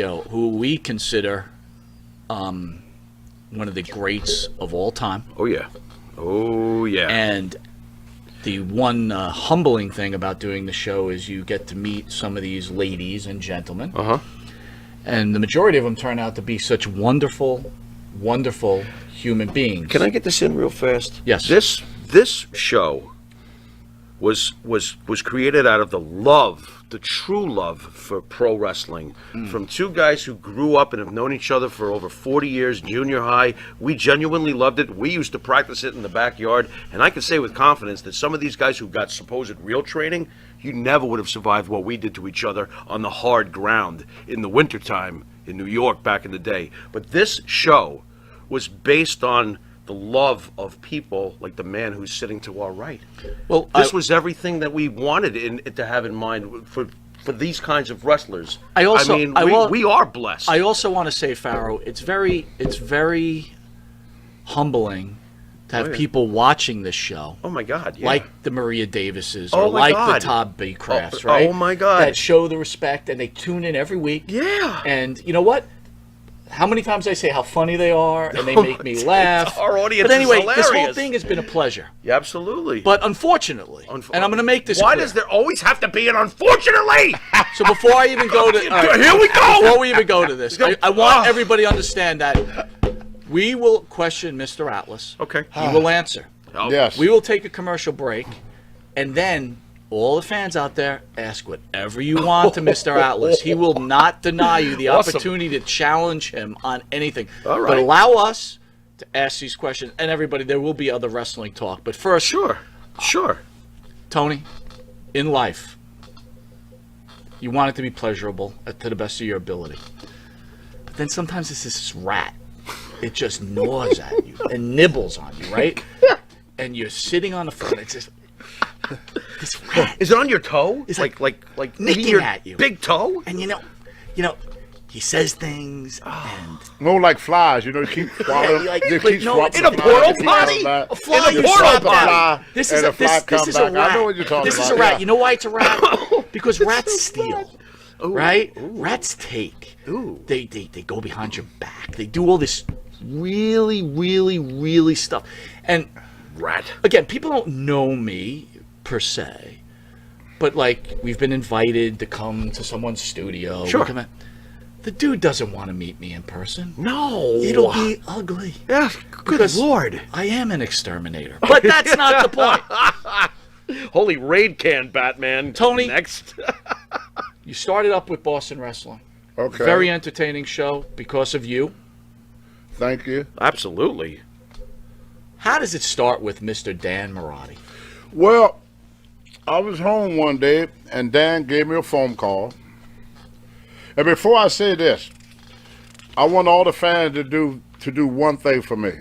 who we consider one of the greats of all time. Oh, yeah. Oh, yeah. And the one humbling thing about doing the show is you get to meet some of these ladies and gentlemen. Uh-huh. And the majority of them turn out to be such wonderful, wonderful human beings. Can I get this in real fast? Yes. This show was created out of the love, the true love for pro wrestling, from two guys who grew up and have known each other for over 40 years, junior high. We genuinely loved it. We used to practice it in the backyard, and I can say with confidence that some of these guys who got supposed real training, you never would have survived what we did to each other on the hard ground in the wintertime in New York back in the day. But this show was based on the love of people like the man who's sitting to our right. Well, this was everything that we wanted to have in mind for these kinds of wrestlers. We are blessed. I also want to say, Pharaoh, it's very humbling to have people watching this show. Oh my God! Yeah. Like the Maria Davises or the Todd B. Crafts, right? Oh my God! That show the respect and they tune in every week. Yeah. And you know what? How many times I say how funny they are and they make me laugh. Our audience but anyway, is hilarious. This whole thing has been a pleasure. Yeah, absolutely. But unfortunately, and I'm going to make this Why clear. does there always have to be an unfortunately? So before I even go to... Here we go! Before we even go to this, I want everybody to understand that we will question Mr. Atlas. Okay. He will answer. Yes. We will take a commercial break, and then all the fans out there, ask whatever you want to Mr. Atlas. He will not deny you the opportunity to challenge him on anything. All right. But allow us to ask these questions. And everybody, there will be other wrestling talk. But first, Sure. Tony, in life, you want it to be pleasurable to the best of your ability. But then sometimes it's this rat. It just gnaws at you and nibbles on you, right? And you're sitting on the front. It's just... This rat. Is it on your toe? It's like nicking your at you. Big toe? And you know, he says things and No, like flies, you keep swallowing. In a portal potty? a fly. In a You portal stop potty. that. This is a rat. I know what you're talking This about. is a rat. Yeah. You know why it's a rat? Because rats steal. Right? Ooh. Rats take. Ooh. They go behind your back. They do all this really, really, really stuff. And Rat. again, people don't know me per se, but like we've been invited to come to someone's studio. Sure. The dude doesn't want to meet me in person. No. It'll be ugly. Yeah, good Because Lord. I am an exterminator. But that's not the point. Holy raid can, Batman. Tony. Next. You started up with Boston Wrestling. Okay. Very entertaining show because of you. Thank you. Absolutely. How does it start with Mr. Dan Marotti? Well, I was home one day, and Dan gave me a phone call. And before I say this, I want all the fans to do one thing for me.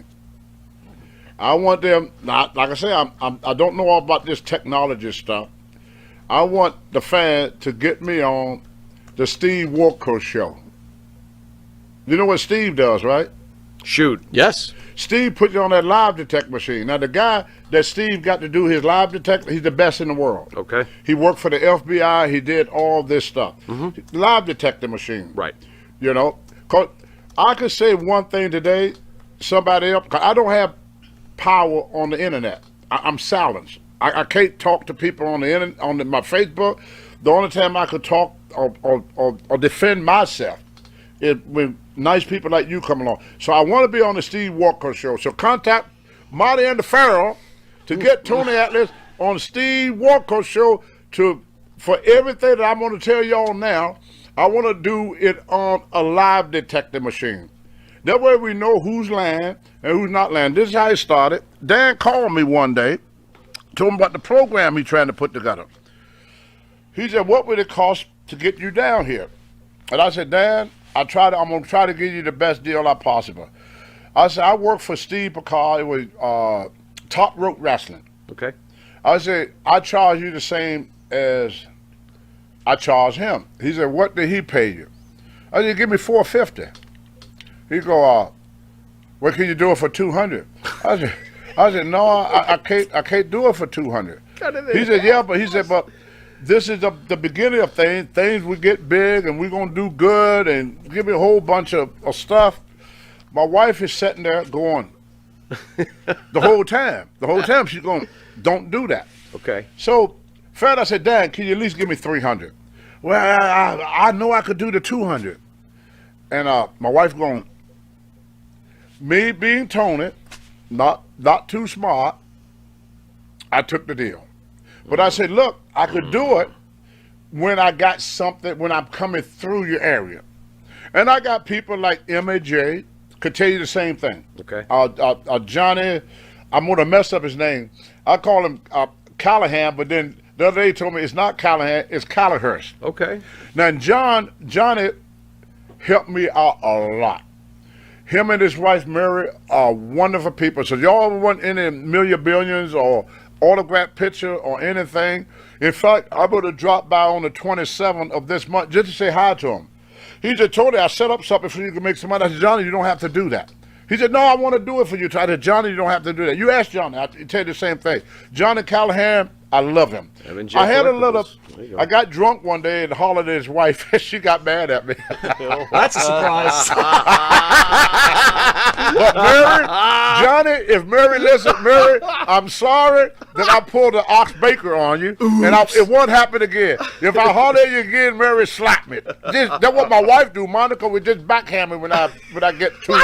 I want them, not like I say, I don't know all about this technology stuff. I want the fans to get me on the Steve Walker show. You know what Steve does, right? Shoot. Yes. Steve put you on that live detect machine. Now, the guy that Steve got to do his live detect, he's the best in the world. Okay. He worked for the FBI. He did all this stuff. Live detector machine. Right. Cause I could say one thing today, somebody else, cause I don't have power on the internet. I'm silenced. I can't talk to people on the internet, my Facebook. The only time I could talk or defend myself is when nice people like you come along. So I want to be on the Steve Walker show. So contact Marty and the Pharaoh to get Tony Atlas on Steve Walker show for everything that I'm going to tell y'all now. I want to do it on a live detector machine. That way we know who's lying and who's not lying. This is how it started. Dan called me one day, told him about the program he's trying to put together. He said, what would it cost to get you down here? And I said, Dan, I'm going to try to give you the best deal I possible. I said, I work for Steve Picard. It was Top Rope Wrestling. Okay. I said, I charge you the same as I charge him. He said, what did he pay you? I said, give me $450. He go, well, can you do it for $200? I said, no, I can't do it for $200. He said, yeah, but this is the beginning of things. Things will get big, and we're gonna do good, and give me a whole bunch of stuff. My wife is sitting there going the whole time. The whole time she's going, "Don't do that." Okay. So, Fred, I said, "Dad, can you at least give me 300?" Well, I know I could do the 200. And my wife going, me being Tony, not too smart, I took the deal. But I said, look, I could do it when I got something, when I'm coming through your area. And I got people like MAJ could tell you the same thing. Okay. Johnny, I'm going to mess up his name. I call him Callahan, but then the other day he told me it's not Callahan, it's Callahurst. Okay. Now, Johnny helped me out a lot. Him and his wife Mary are wonderful people. So y'all want any million billions or autograph picture or anything? In fact, I'm going to drop by on the 27th of this month just to say hi to him. He just told me I set up something for you to make some money. I said, Johnny, you don't have to do that. He said, no, I want to do it for you. I said, Johnny, you don't have to do that. You ask Johnny. I tell you the same thing. Johnny Callahan, I love him. I had a little. I got drunk one day and hollered at his wife, and she got mad at me. That's a surprise. But Mary, Johnny, if Mary listens, Mary, I'm sorry that I pulled the ox baker on you, and it won't happen again. If I holler at you again, Mary, slap me. That's what my wife do. Monica would just backhand me when I get too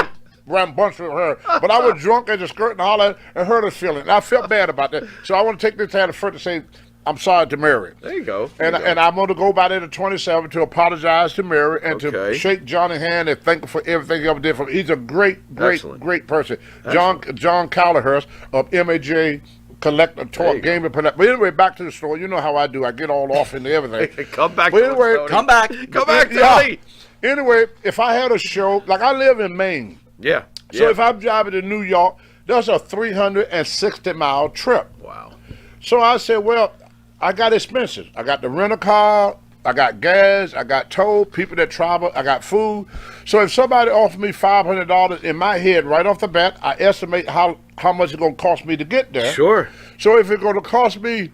rambunctious with her. But I was drunk as a skirt and holler and hurt her feeling. And I felt bad about that. So I want to take this time first to say I'm sorry to Mary. There you go. And I'm going to go by there the 27th to apologize to Mary and to shake Johnny's hand and thank him for everything he ever did for me. He's a great person. John Callahurst of MAJ Collector Talk Game and Connect. But anyway, back to the story. You know how I do. I get all off into everything. Come back. But anyway, come back, Tony. Yeah. Anyway, if I had a show, like I live in Maine. Yeah. So if I'm driving to New York, that's a 360-mile trip. Wow. So I said, well, I got expenses. I got the rental-car, I got gas, I got toll, people that travel, I got food. So if somebody offered me $500 in my head right off the bat, I estimate how much it's going to cost me to get there. Sure. So if it's going to cost me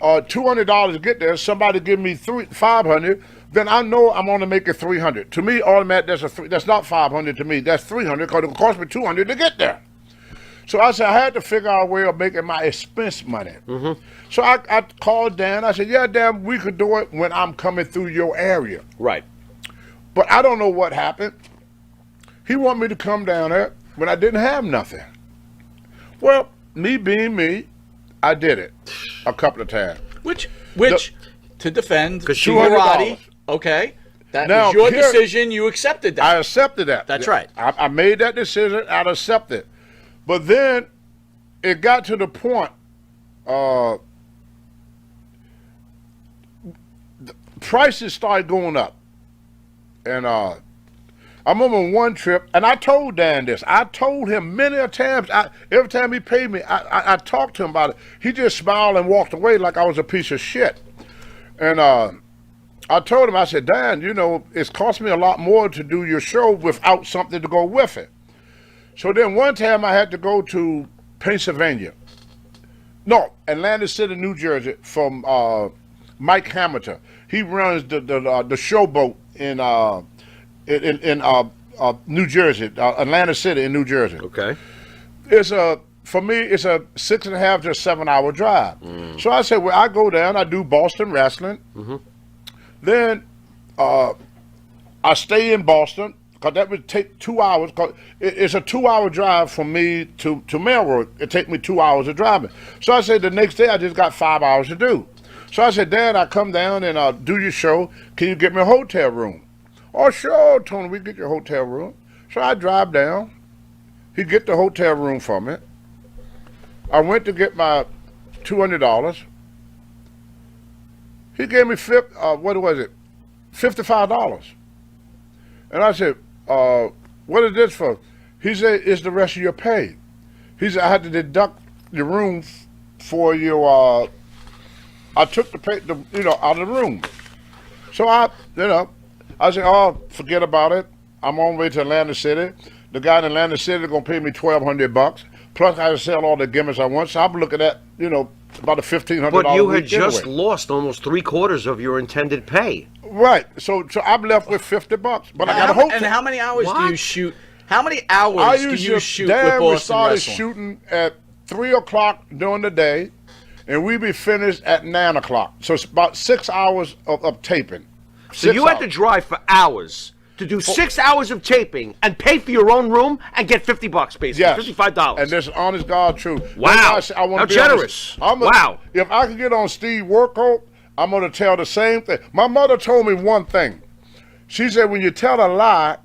$200 to get there, somebody give me $500, then I know I'm only making $300. To me, automatic, that's not $500 to me. That's $300 because it cost me $200 to get there. So I said I had to figure out a way of making my expense money. Mm-hmm. So I called Dan. I said, yeah, Dan, we could do it when I'm coming through your area. Right. But I don't know what happened. He wanted me to come down there when I didn't have nothing. Well, me being me, I did it a couple of times. Which to defend $200. Okay. That Now, was your decision. You accepted that. I accepted that. That's right. I made that decision. I'd accept it. But then it got to the point, the prices started going up. And I remember one trip, and I told Dan this. I told him many a times. Every time he paid me, I talked to him about it. He just smiled and walked away like I was a piece of shit. And I told him, I said, Dan, you know, it's cost me a lot more to do your show without something to go with it. So then one time I had to go to Pennsylvania. No, Atlantic City, New Jersey, from Mike Hamilton. He runs the showboat in New Jersey, Atlantic City in New Jersey. Okay. For me, it's a 6.5 to 7 hour drive. So I said, well, I go down, I do Boston wrestling. Mm-hmm. Then I stay in Boston, because that would take 2 hours. Cause it's a 2 hour drive from me to Melrose. It take me 2 hours of driving. So I said the next day I just got 5 hours to do. So I said, Dad, I come down and do your show. Can you get me a hotel room? Oh, sure, Tony, we get your hotel room. So I drive down. He get the hotel room for me. I went to get my $200. He gave me $55. And I said, what is this for? He said, it's the rest of your pay. He said, I had to deduct the room for your, I took the pay, out of the room. So I said, oh, forget about it. I'm on my way to Atlantic City. The guy in Atlantic City is going to pay me $1,200. Plus I sell all the gimmicks I want. So I'm looking at, about a $1,500. But you had week just anyway. lost almost 3/4 of your intended pay. Right. So I'm left with $50. But I got a hotel. And how many hours do What? you shoot? How many hours I do used you to, shoot Dan, with we Boston started Wrestling? shooting at 3 o'clock during the day, and we be finished at 9 o'clock. So it's about 6 hours of taping. So you had to drive for hours to do 6 hours of taping and pay for your own room and get $50 basically, Yes. $55. And this is honest God truth. Wow. That's why I say I wanna How be on generous. this- Wow. If I could get on Steve Workout, I'm going to tell the same thing. My mother told me one thing. She said, when you tell a lie,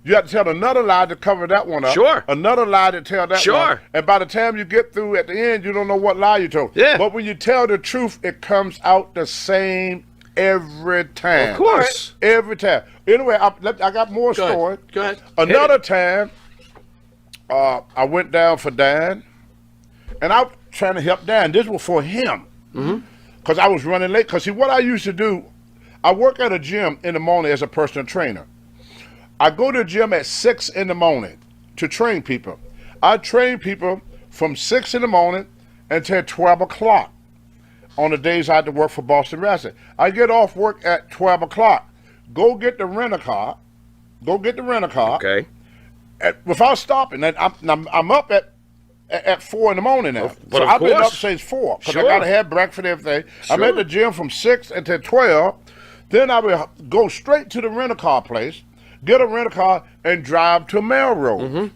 you have to tell another lie to cover that one up. Sure. Another lie to tell that Sure. one. And by the time you get through at the end, you don't know what lie you told. Yeah. But when you tell the truth, it comes out the same every time. Of course. Every time. Anyway, I got more Go story. ahead. Go ahead. Another time, I went down for Dan, and I was trying to help Dan. This was for him, because I was running late. Because see, what I used to do, I work at a gym in the morning as a personal trainer. I go to the gym at 6 in the morning to train people. I train people from 6 in the morning until 12 o'clock on the days I had to work for Boston Wrestling. I get off work at 12 o'clock. Go get the rent-a-car. Okay. Without stopping. And I'm up at 4 in the morning now. But so of I've been course. up since 4 because I Sure. got to have breakfast and everything. I'm Sure. at the gym from 6 until 12. Then I will go straight to the rent-a-car place, get a rent-a-car, and drive to Melrose.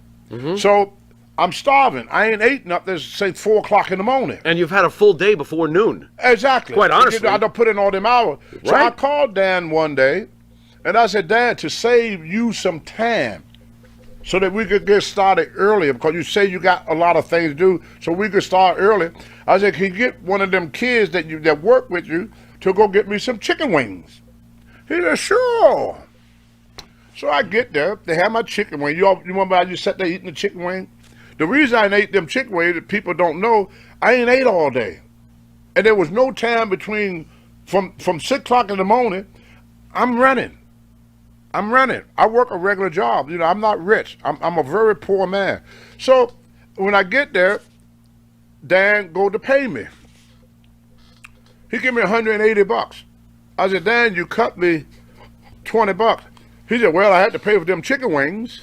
So I'm starving. I ain't eating up there since 4 o'clock in the morning. And you've had a full day before noon. Exactly. Quite honestly. I don't put in all them hours. So I Right. called Dan one day, and I said, Dan, to save you some time, so that we could get started earlier, because you say you got a lot of things to do, so we could start early. I said, can you get one of them kids that work with you to go get me some chicken wings? He said, sure. So I get there, they have my chicken wing. You remember how you sat there eating the chicken wing? The reason I ain't ate them chicken wings, that people don't know, I ain't ate all day. And there was no time between, from 6 o'clock in the morning, I'm running. I work a regular job. You know, I'm not rich. I'm a very poor man. So when I get there, Dan go to pay me. He give me $180. I said, Dan, you cut me $20. He said, well, I had to pay for them chicken wings.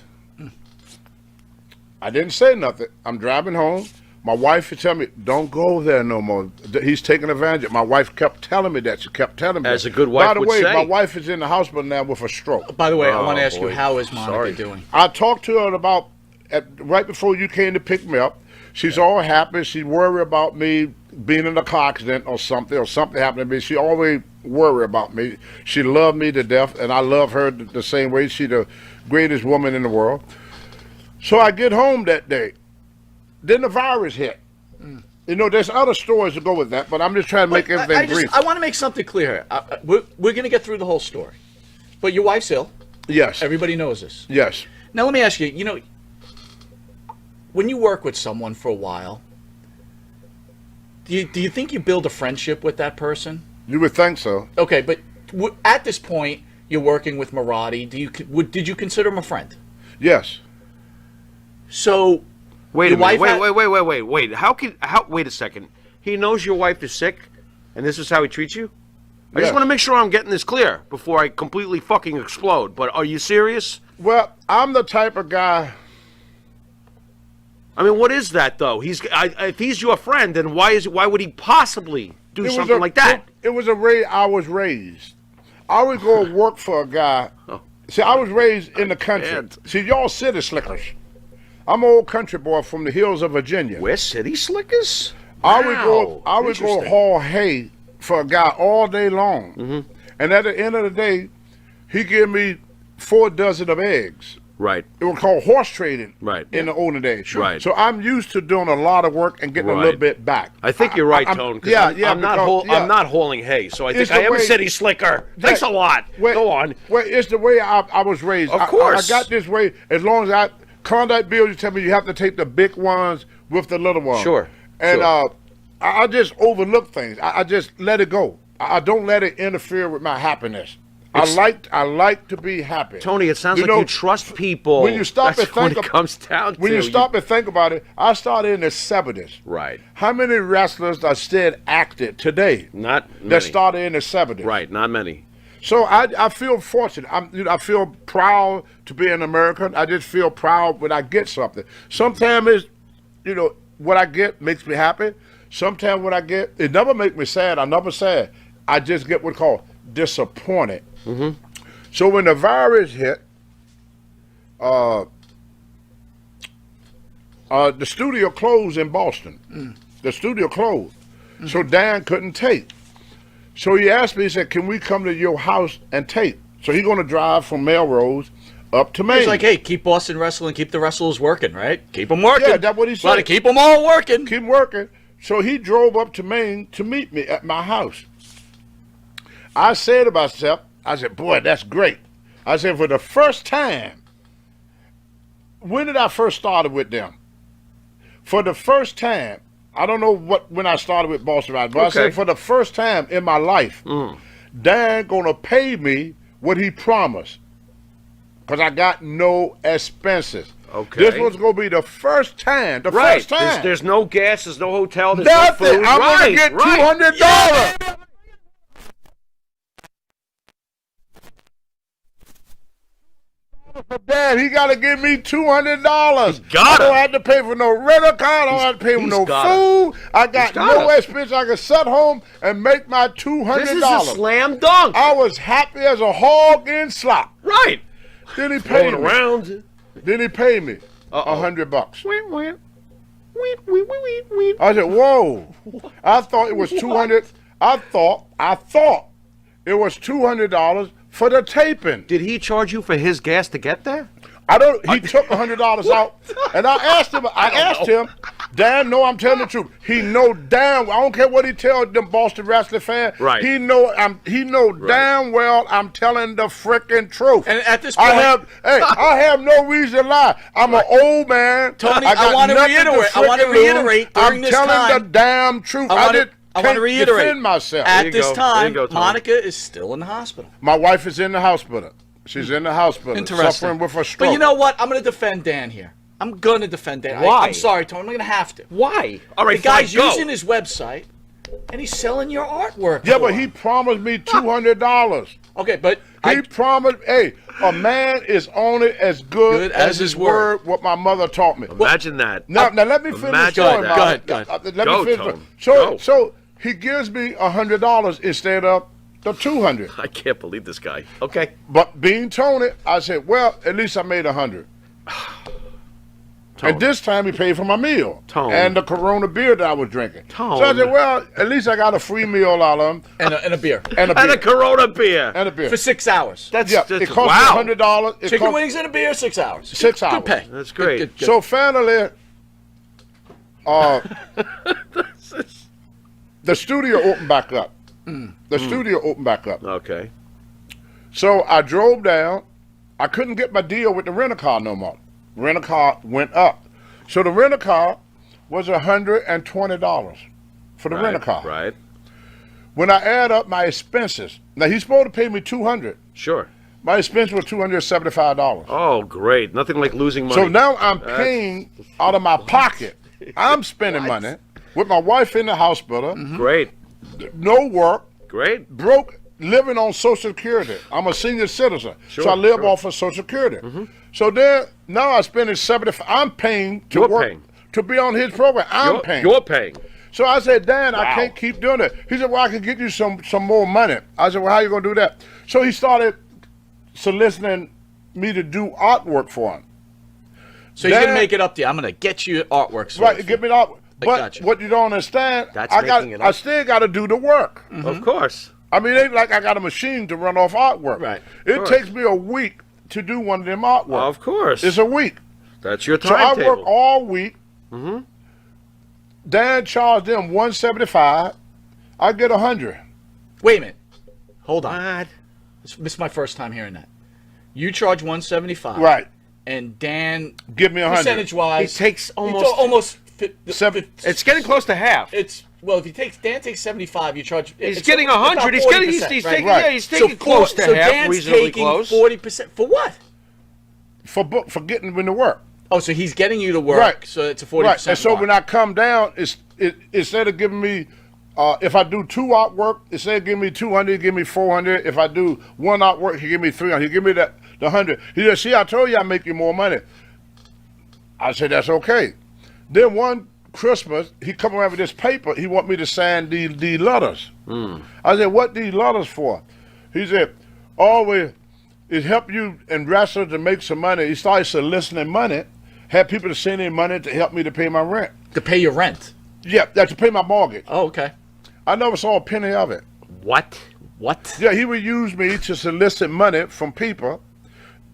I didn't say nothing. I'm driving home. My wife would tell me, don't go there no more. He's taking advantage of it. My wife kept telling me that. She kept telling me As that. a good wife By the would way, say. my wife is in the hospital now with a stroke. By the way, I want to Oh, ask you, boy. how is Monica Sorry. doing? I talked to her about right before you came to pick me up. She's all happy. She worried about me being in a car accident or something happened to me. She always worried about me. She loved me to death, and I love her the same way. She's the greatest woman in the world. So I get home that day. Then the virus hit. You know, there's other stories to go with that, but I'm just trying to make everything brief. I want to make something clear here. We're going to get through the whole story. But your wife's ill. Yes. Everybody knows this. Yes. Now, let me ask you, when you work with someone for a while, do you think you build a friendship with that person? You would think so. Okay, but at this point, you're working with Marati. Did you consider him a friend? Yes. So, Wait a your minute. wife Wait. Wait a second. He knows your wife is sick, and this is how he treats you? I Yes. just want to make sure I'm getting this clear before I completely fucking explode. But are you serious? Well, I'm the type of guy. I mean, what is that though? If he's your friend, then why would he possibly do something like that? It was a way I was raised. I would go work for a guy. See, I was raised in the country. Man. See, y'all city slickers. I'm an old country boy from the hills of Virginia. We're city slickers? I would go Interesting. haul hay for a guy all day long. Mm-hmm. And at the end of the day, he gave me 4 dozen of eggs. Right. It was called horse trading Right. in the olden days. Right. So I'm used to doing a lot of work and getting a little Right. bit back. I think you're right, I'm- Tone. 'Cause yeah, I'm, yeah, I'm not because- yeah. I'm not hauling hay, so I think It's I the am a way- city slicker. Thanks a lot. Well, Go on. Well, it's the way I was raised. Of course. I got this way. As long as conduct bills, you tell me you have to take the big ones with the little ones. Sure, And sure. I just overlook things. I just let it go. I don't let it interfere with my happiness. I like to be happy. Tony, it sounds like you trust people. When you stop That's and what think it comes down to. When you stop and think about it, I started in the 70s. Right. How many wrestlers are still active today? Not many. That started in the 70s. Right, not many. So I feel fortunate. I feel proud to be an American. I just feel proud when I get something. Sometimes it's, what I get makes me happy. Sometimes what I get, it never makes me sad. I'm never sad. I just get what's called disappointed. Mm-hmm. So when the virus hit, the studio closed in Boston. The studio closed. So Dan couldn't tape. So he asked me, he said, can we come to your house and tape? So he's going to drive from Melrose up to Maine. He's like, hey, keep Boston wrestling, keep the wrestlers working, right? Keep them working. Yeah, that's what he said. Gotta keep them all working. Keep working. So he drove up to Maine to meet me at my house. I said to myself, I said, boy, that's great. I said, for the first time, when did I first started with them? For the first time, I don't know when I started with Boston Wrestling, but I said for the first time in my life, Dan gonna pay me what he promised. Because I got no expenses. Okay. This was gonna be the first time. Right. First time. There's no gas, there's no hotel, there's Nothing. no food. I'm gonna get $200. Yeah. For Dad, he got to give me $200. Got I don't it. have to pay for no rental car. I don't have to pay for no food. I got no expense. I can sit home and make my $200. This is a slam dunk. I was happy as a hog in slop. Right. Then he paid Going me. around. Then he paid me $100. I said, whoa. I thought it was $200. I thought it was $200 for the taping. Did he charge you for his gas to get there? I don't. He took $100 out, and I asked him. Dan, no, I'm telling the truth. He know damn. I don't care what he tells them Boston wrestling fans. Right. He know. Damn well. I'm telling the frickin' truth. And at this point, I have no reason to lie. I'm an old man. Tony, I want to reiterate. During I'm this telling time, the damn truth. I want to reiterate. Defend myself. At this time, Tony. Monica is still in the hospital. My wife is in the hospital. She's in the hospital, Interesting. suffering with a stroke. But you know what? I'm going to defend Dan here. I'm going to defend Dan. Why? I'm sorry, Tony. I'm going to have to. Why? All right, The guy's fine, go. using his website, and he's selling your artwork. Yeah, for but him. he promised me $200. Okay, but He promised, a man is only as good as his word, what my mother taught me. Imagine that. Now let me finish the Imagine story. that. Go ahead. Let Go, me finish. Tone. So he gives me $100 instead of the $200. I can't believe this guy. Okay. But being Tony, I said, well, at least I made $100. And this time he paid for my meal and the Corona beer that I was drinking. So I said, well, at least I got a free meal out of him. and a beer. And a beer. And a Corona beer. And a beer. For 6 hours. That's it cost me $100. Chicken wings and a beer, 6 hours. 6 hours. Good pay. That's great. Good. So finally, the studio opened back up. The studio opened back up. Okay. So I drove down. I couldn't get my deal with the rental car no more. Rental car went up. So the rental car was $120 for the rental car. Right. When I add up my expenses, now he's supposed to pay me $200. Sure. My expense was $275. Oh, great. Nothing like losing money. So now I'm paying out of my pocket. I'm spending money with my wife in the hospital. Great. No work. Great. Broke, living on Social Security. I'm a senior citizen, so I live off of Social Security. So then, now I'm spending $75. I'm paying to work to be on his program. I'm paying. You're paying. So I said, Dan, I can't keep doing it. He said, well, I can get you some more money. I said, well, how you gonna do that? So he started soliciting me to do artwork for him. So he's going to make it up to you. I'm going to get you artwork. Right, get me artwork. But gotcha. what you don't understand, I still got to do the work. Of course. I mean, it ain't like I got a machine to run off artwork. Right. It takes me a week to do one of them artwork. Of course. It's a week. That's your So I timetable. work all week. Dan charged them $175. I get $100. Wait a minute. Hold on. What? This is my first time hearing that. You charge $175. Right. And Dan, Give me $100. percentage-wise, It takes almost It's getting close to half. It's well, if you take Dan takes 75, you charge. He's getting 100. He's taking right. he's taking close to half. Dan's Reasonably taking close. 40% for what? For getting into work. Oh, so he's getting you to work. Right. So it's a 40%. Right. And so mark. when I come down, instead of giving me, if I do 2 out work, instead of giving me 200, give me 400. If I do 1 out work, he give me 300. He give me the 100. He said, "See, I told you I make you more money." I said, "That's okay." Then one Christmas, he come around with this paper. He want me to sign these letters. I said, "What these letters for?" He said, "Always it help you and wrestlers to make some money." He started soliciting money, had people to send in money to help me to pay my rent. to pay your rent. Yeah, that's to pay my mortgage. Oh, okay. I never saw a penny of it. What? What? Yeah, he would use me to solicit money from people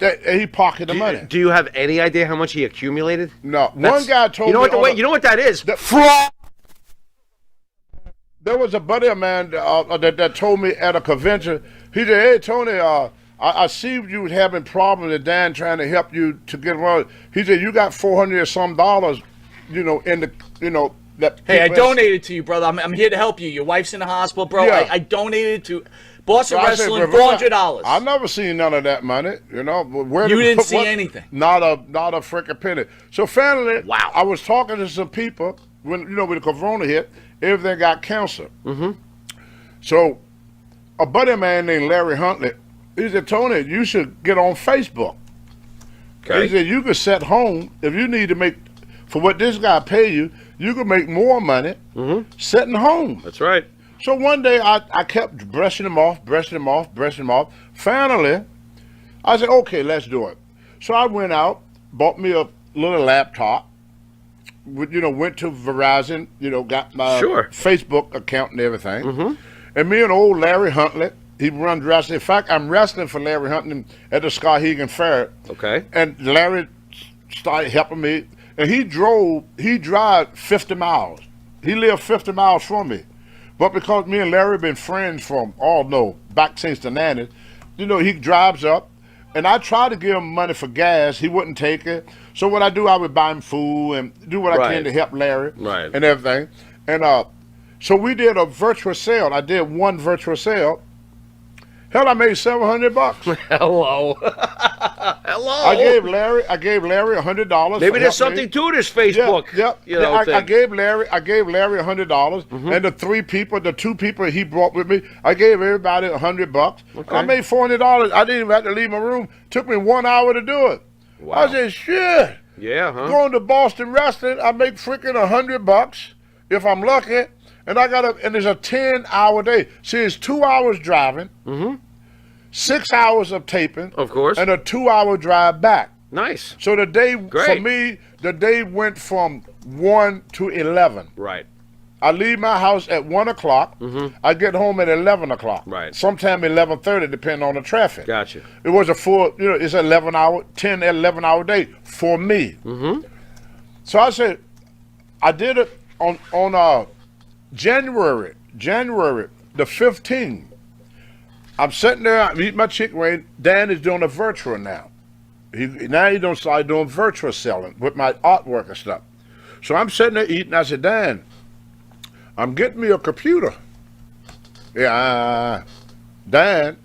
and he pocketed the money. Do you have any idea how much he accumulated? No. One guy told you know me. what? You know what that is? Fraud. There was a buddy of mine that told me at a convention. He said, "Hey Tony, I see you having problems with Dan trying to help you to get around." He said, "You got $400 or some dollars, in the that." Hey, I people- donated to you, brother. I'm here to help you. Your wife's in the hospital, bro. Yeah. I donated to Boston So I said, Wrestling, "Well, $400. I never seen none of that money, But where You didn't see what- anything. Not a freaking penny. So finally, Wow. I was talking to some people when when the corona hit, everything got canceled. Mm-hmm. So a buddy of mine named Larry Huntley, he said, "Tony, you should get on Facebook." Okay. He said, "You could sit home if you need to make for what this guy pay you. You could make more money sitting home." That's right. So one day I kept brushing him off. Finally, I said, "Okay, let's do it." So I went out, bought me a little laptop, went to Verizon, got my Sure. Facebook account and everything. And me and old Larry Huntley, he runs wrestling. In fact, I'm wrestling for Larry Huntley at the Skowhegan Fair. Okay. And Larry started helping me. And he drive 50 miles. He lived 50 miles from me. But because me and Larry been friends from, back since the 90s, he drives up. And I tried to give him money for gas. He wouldn't take it. So what I do, I would buy him food and do what I can to help Larry and everything. And so we did a virtual sale. I did one virtual sale. Hell, I made $700. Hello. Hello. I gave Larry $100. Maybe there's something to this Facebook. Yeah. Thing. I gave Larry $100, and the two people he brought with me, I gave everybody $100. Okay. I made $400. I didn't even have to leave my room. Took me 1 hour to do it. Wow. I said, "Shit." Yeah, huh? Going to Boston Wrestling, I make freaking $100 if I'm lucky, and and it's a 10-hour day. See, it's 2 hours driving, 6 hours of taping, Of course. and a 2-hour drive back. Nice. So the day for Great. me, the day went from 1 to 11. Right. I leave my house at 1 o'clock. I get home at 11 o'clock. Right. Sometime 11:30, depending on the traffic. Gotcha. It was a full, it's 11-hour day for me. So I said, I did it on January the 15th. I'm sitting there, I'm eating my chicken wing. Dan is doing a virtual now. Now he don't start doing virtual selling with my artwork and stuff. So I'm sitting there eating. I said, "Dan, I'm getting me a computer." Yeah, Dan,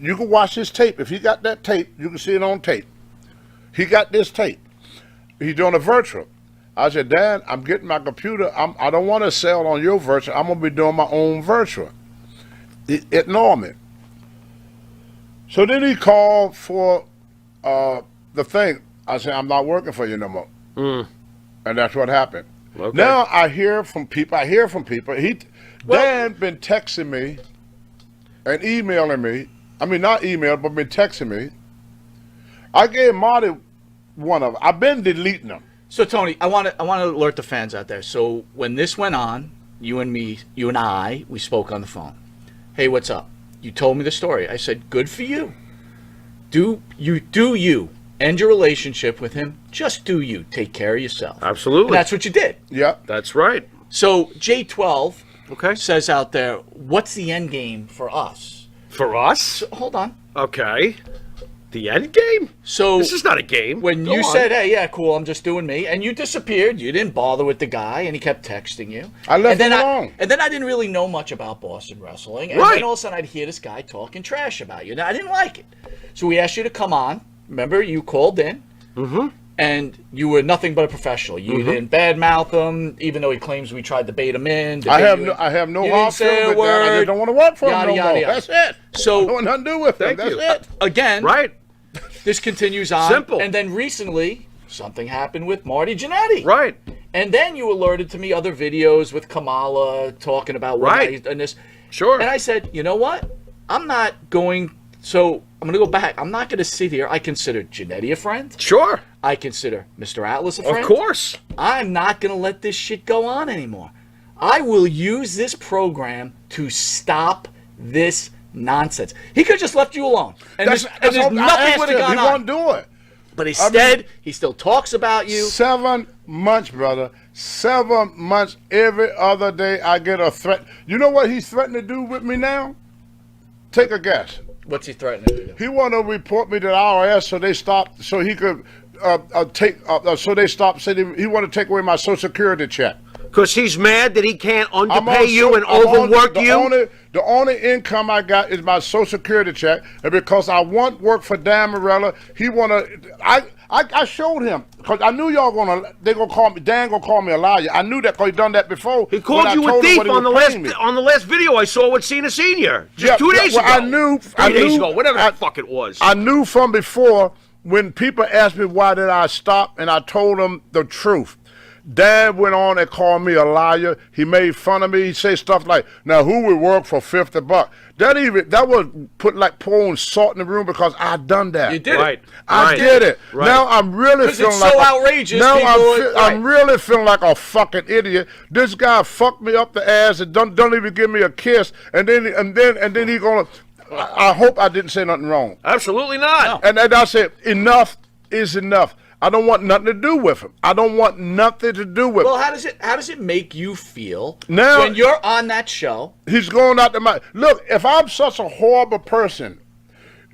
you can watch his tape. If he got that tape, you can see it on tape. He got this tape. He's doing a virtual. I said, "Dan, I'm getting my computer. I don't want to sell on your virtual. I'm going to be doing my own virtual." Ignore me. So then he called for the thing. I said, "I'm not working for you no more." And that's what happened. Okay. Now I hear from people. Dan been texting me and emailing me. I mean, not email, but been texting me. I gave Marty one of them. I've been deleting them. So Tony, I want to alert the fans out there. So when this went on, you and I, we spoke on the phone. "Hey, what's up?" You told me the story. I said, "Good for you. Do you end your relationship with him? Just do you. Take care of yourself." Absolutely. And that's what you did. Yeah. That's right. So J12 Okay. says out there, "What's the end game for us?" For us? So, hold on. Okay. The end game? So This is not a game. when Go you on. said, "Hey, yeah, cool, I'm just doing me," and you disappeared, you didn't bother with the guy, and he kept texting you. I left and then him alone. And then I didn't really know much about Boston wrestling, and Right. then all of a sudden I'd hear this guy talking trash about you. Now I didn't like it, so we asked you to come on. Remember, you called in, and you were nothing but a professional. You didn't badmouth him, even though he claims we tried to bait him in. I have no you hard didn't say a feelings with that. I word. just don't want to work for him Yada, no yada, more. yada. That's it. So- I don't want nothing to do with him. Thank That's you. it. Again, Right. this continues on. Simple. And then recently, something happened with Marty Jannetty. Right. And then you alerted to me other videos with Kamala talking about what Right. and this. Sure. And I said, you know what? I'm not going. So I'm going to go back. I'm not going to sit here. I consider Jannetty a friend. Sure. I consider Mr. Atlas a friend. Of course. I'm not going to let this shit go on anymore. I will use this program to stop this nonsense. He could have just left you alone, and That's there's all I nothing asked would have him. gone He on. won't do it. But instead, he still talks about you. 7 months, brother. 7 months. Every other day I get a threat. You know what he's threatening to do with me now? Take a guess. What's he threatening to do? He want to report me to the IRS so they stop, so he could so they stop saying he want to take away my Social Security check. Because he's mad that he can't I'm underpay on you so- and I'm on- overwork the you. The only income I got is my Social Security check, and because I want work for Dan Morella, he wanna. I showed him because I knew y'all they gonna call me. Dan gonna call me a liar. I knew that because he done that before. He called when I you a told him thief what he on the was last paying me. video I saw with Cena Senior just Yeah, 2 days well, ago. I knew- 3 I days knew- ago, whatever I- the fuck it was. I knew from before when people asked me why did I stop, and I told them the truth. Dad went on and called me a liar. He made fun of me. He say stuff like, "Now who would work for $50?" That was pouring salt in the room because I done that. You did it. Right. I Right. did it. Right. Now I'm really 'Cause feeling it's like so outrageous, Now people I'm really feeling like a fucking idiot. This guy fucked me up the ass and don't even give me a kiss. And then he gonna. I hope I didn't say nothing wrong. Absolutely not. And then I said, enough is enough. I don't want nothing to do with him. I don't want nothing to do with Well, him. how does it make you feel Now- when you're on that show? He's going out to my look. If I'm such a horrible person,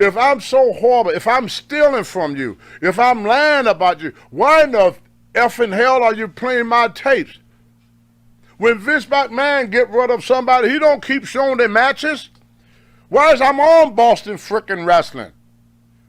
if I'm so horrible, if I'm stealing from you, if I'm lying about you, why in the effing hell are you playing my tapes? When Vince McMahon get rid of somebody, he don't keep showing their matches. Why is I'm on Boston frickin' Wrestling?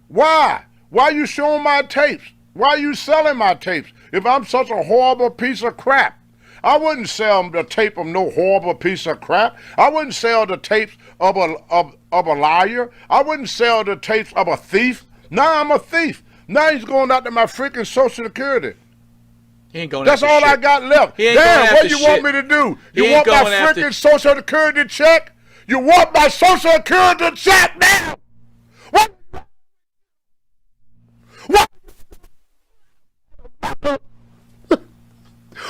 Why? Why you showing my tapes? Why are you selling my tapes? If I'm such a horrible piece of crap, I wouldn't sell the tape of no horrible piece of crap. I wouldn't sell the tapes of a liar. I wouldn't sell the tapes of a thief. Now I'm a thief. Now he's going out to my freaking Social Security. He ain't going. That's after all shit. I got left. He ain't going Damn, after what you want shit. me to do? He You ain't want my going after- freaking Social Security check? You want my Social Security check now? What? What?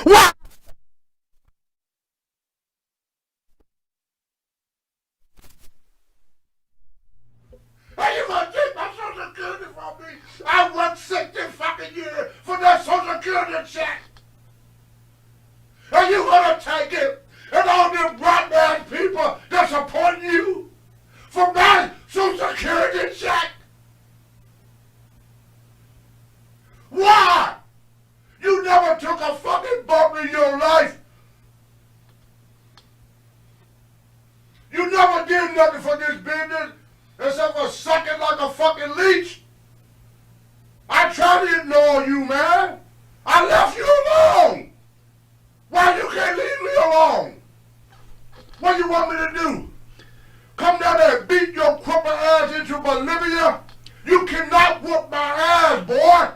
What? Are you gonna take my Social Security from me? I worked 60 fucking years for that Social Security check. Are you gonna take it? And all them black man people that support you for my Social Security check? Why? You never took a fucking bump in your life. You never did nothing for this business except for sucking like a fucking leech. I tried to ignore you, man. I left you alone. Why you can't leave me alone? What you want me to do? Come down there and beat your crippled ass into Bolivia? You cannot whoop my ass, boy.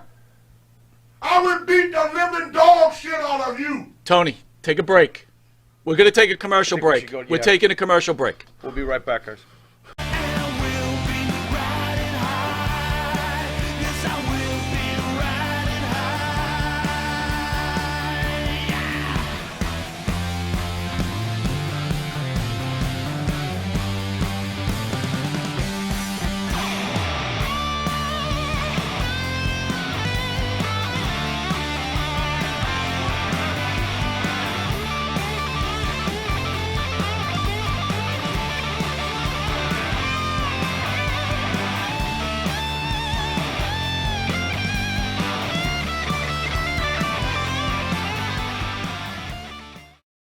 I would beat the living dog shit out of you. Tony, take a break. We're going to take a commercial I think we break. should go- We're yeah. taking a commercial break. We'll be right back, guys.